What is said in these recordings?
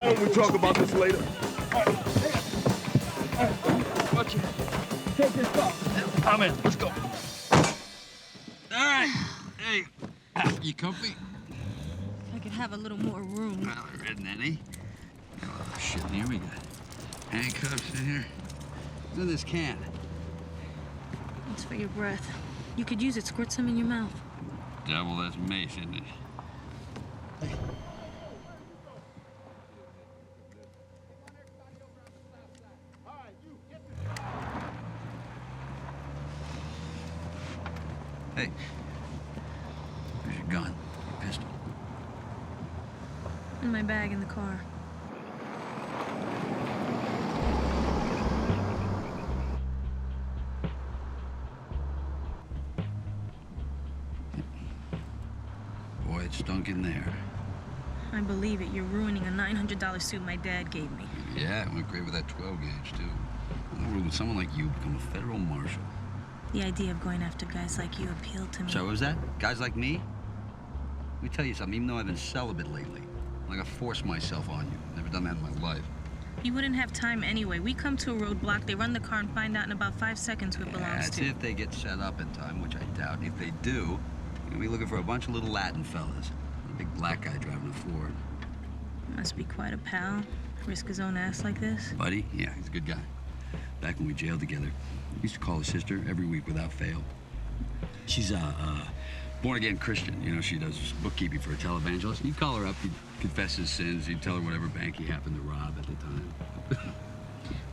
Why don't we talk about this later? Watch it. Take this off. I'm in. Let's go. All right. Hey, you comfy? I could have a little more room. Well, there isn't any. Oh, shit, here we got handcuffs in here. What's in this can? It's for your breath. You could use it. Squirt some in your mouth. Devil, that's mace, isn't it? Hey, where's your gun? Your pistol? In my bag in the car. Boy, it stunk in there. I believe it. You're ruining a $900 suit my dad gave me. Yeah, it went great with that 12 gauge, too. In the world would someone like you become a federal marshal? The idea of going after guys like you appealed to me. So was that? Guys like me? Let me tell you something, even though I've been celibate lately, I'm gonna force myself on you. Never done that in my life. You wouldn't have time anyway. We come to a roadblock, they run the car and find out in about 5 seconds who it belongs That's to. if they get set up in time, which I doubt. And if they do, you're gonna be looking for a bunch of little Latin fellas. A big black guy driving a Ford. Must be quite a pal. Risk his own ass like this. Buddy? Yeah, he's a good guy. Back when we jailed together, we used to call his sister every week without fail. She's a born-again Christian. You know, she does bookkeeping for a televangelist. You'd call her up, you'd confess his sins, you'd tell her whatever bank he happened to rob at the time.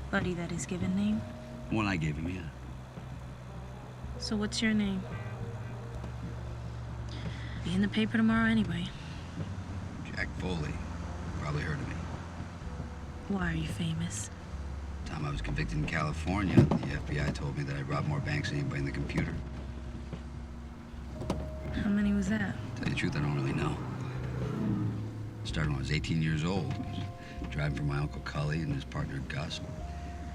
Buddy, that his given name? One I gave him, yeah. So what's your name? Be in the paper tomorrow anyway. Jack Foley. Probably heard of me. Why are you famous? The time I was convicted in California, the FBI told me that I robbed more banks than anybody in the computer. How many was that? Tell you the truth, I don't really know. Started when I was 18 years old. I was driving for my Uncle Cully and his partner Gus.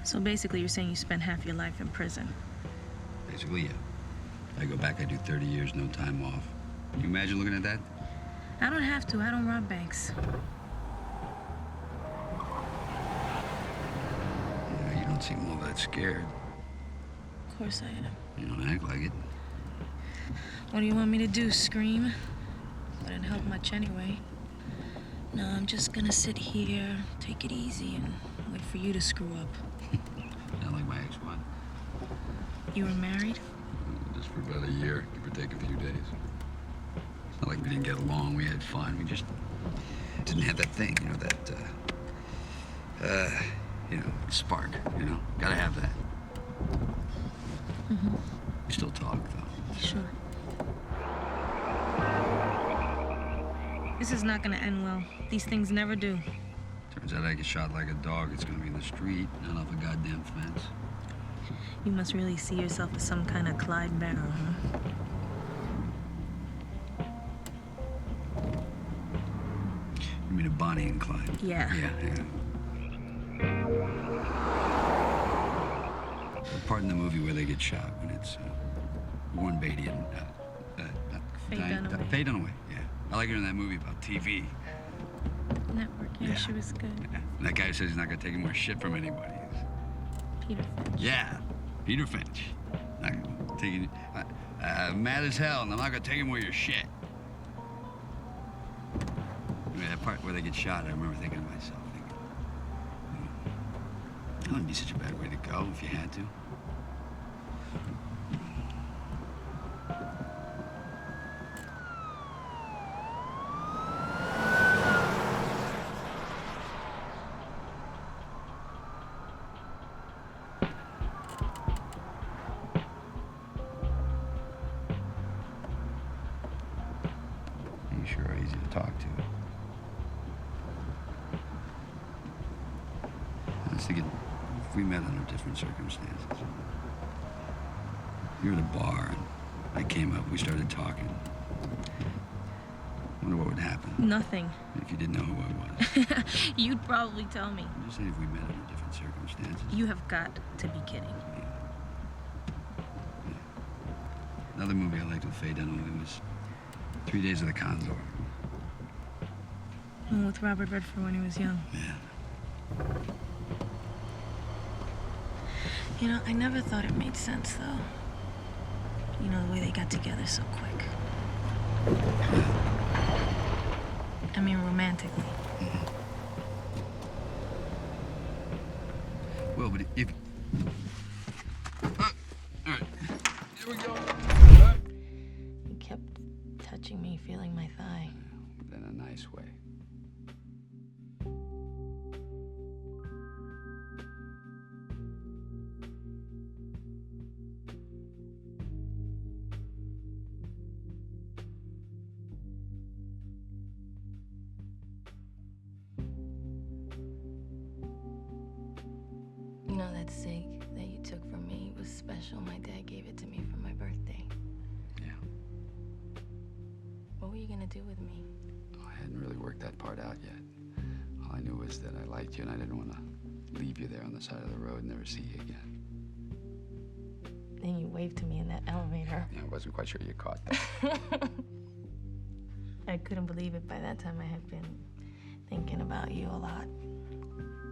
So basically you're saying you spent half your life in prison. Basically, yeah. If I go back, I do 30 years, no time off. Can you imagine looking at that? I don't have to. I don't rob banks. You don't seem all that scared. Of course I am. You don't act like it. What do you want me to do, scream? Wouldn't help much anyway. No, I'm just gonna sit here, take it easy, and wait for you to screw up. Not like my ex-wife. You were married? Just for about a year, give or take a few days. It's not like we didn't get along, we had fun. We just didn't have that thing, you know, spark, you know? Gotta have that. Mm-hmm. We still talk, though. Sure. This is not gonna end well. These things never do. Turns out I get shot like a dog. It's gonna be in the street, not off a goddamn fence. You must really see yourself as some kind of Clyde Barrow, huh? You mean a Bonnie and Clyde? Yeah. Yeah. The part in the movie where they get shot when it's Warren Beatty and Faye Dunaway. Faye Dunaway, yeah. I like her in that movie about TV. Network, yeah, she was good. Yeah. And that guy who says he's not gonna take any more shit from anybody. Peter Finch. Yeah, Peter Finch. Not taking, mad as hell, and I'm not gonna take any more of your shit. I mean, that part where they get shot, I remember thinking to myself, that wouldn't be such a bad way to go if you had to. You sure are easy to talk to. I was thinking, if we met under different circumstances. You were at a bar, and I came up, we started talking. Wonder what would happen. Nothing. If you didn't know who I was. You'd probably tell me. I'm just saying if we met under different circumstances. You have got to be kidding. Yeah. Another movie I liked with Faye Dunaway was 3 Days of the Condor. One with Robert Redford when he was young. Yeah. You know, I never thought it made sense, though. You know, the way they got together so quick. I mean, romantically. Well, but if... all right. Here we go. He kept touching me, feeling my thigh. But in a nice way. You know that cig that you took from me was special. My dad gave it to me for my birthday. Yeah. What were you gonna do with me? Oh, I hadn't really worked that part out yet. All I knew was that I liked you and I didn't want to leave you there on the side of the road and never see you again. Then you waved to me in that elevator. Yeah, I wasn't quite sure you caught that. I couldn't believe it. By that time, I had been thinking about you a lot.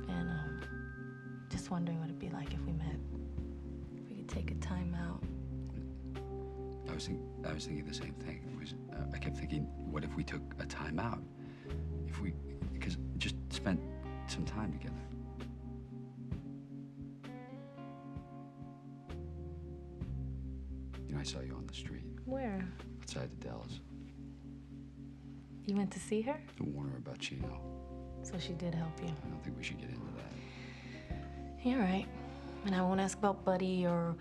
And, just wondering what it'd be like if we met. If we could take a time out. I was thinking the same thing. I kept thinking, what if we took a time out? Because just spent some time together. You know, I saw you on the street. Where? Outside the Dells. You went to see her? To warn her about Chino. So she did help you. I don't think we should get into that. You're right. And I won't ask about Buddy or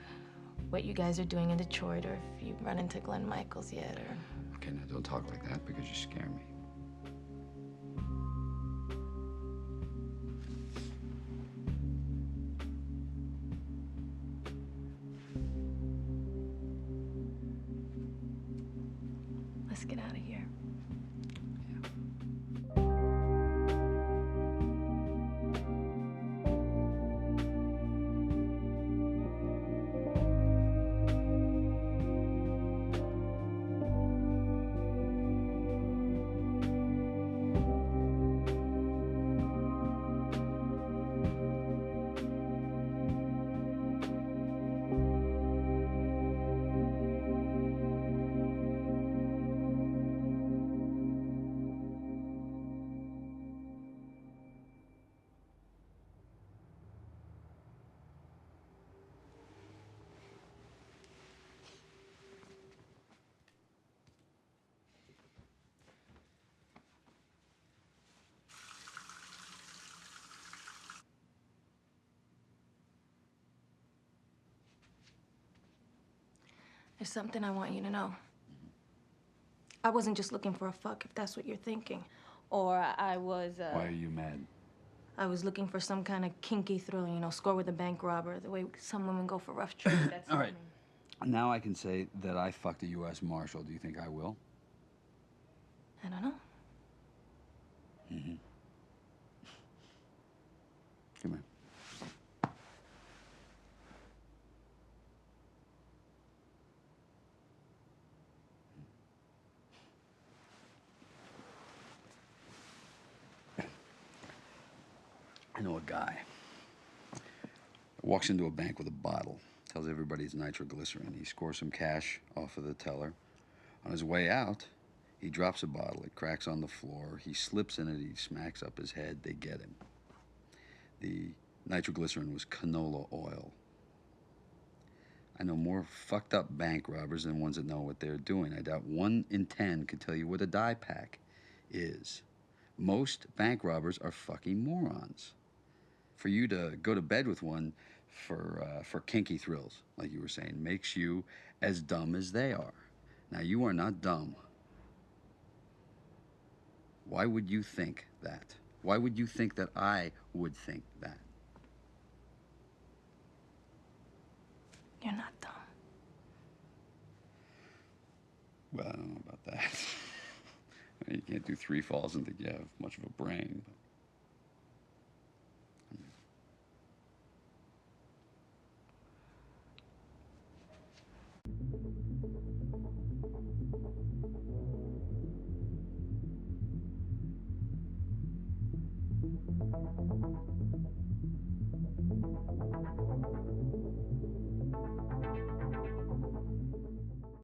what you guys are doing in Detroit or if you run into Glenn Michaels yet or... Okay, now don't talk like that because you scare me. Let's get out of here. There's something I want you to know. I wasn't just looking for a fuck, if that's what you're thinking. Or I was, Why are you mad? I was looking for some kind of kinky thrill, you know, score with a bank robber, the way some women go for rough trade. That's All right. Now I can say that I fucked a U.S. Marshal. Do you think I will? I don't know. Mm-hmm. Come here. I know a guy. Walks into a bank with a bottle. Tells everybody it's nitroglycerin. He scores some cash off of the teller. On his way out, he drops a bottle. It cracks on the floor. He slips in it. He smacks up his head. They get him. The nitroglycerin was canola oil. I know more fucked up bank robbers than ones that know what they're doing. I doubt 1 in 10 could tell you what a dye pack is. Most bank robbers are fucking morons. For you to go to bed with one for kinky thrills, like you were saying, makes you as dumb as they are. Now, you are not dumb. Why would you think that? Why would you think that I would think that? You're not dumb. Well, I don't know about that. You can't do 3 falls and think you have much of a brain. But...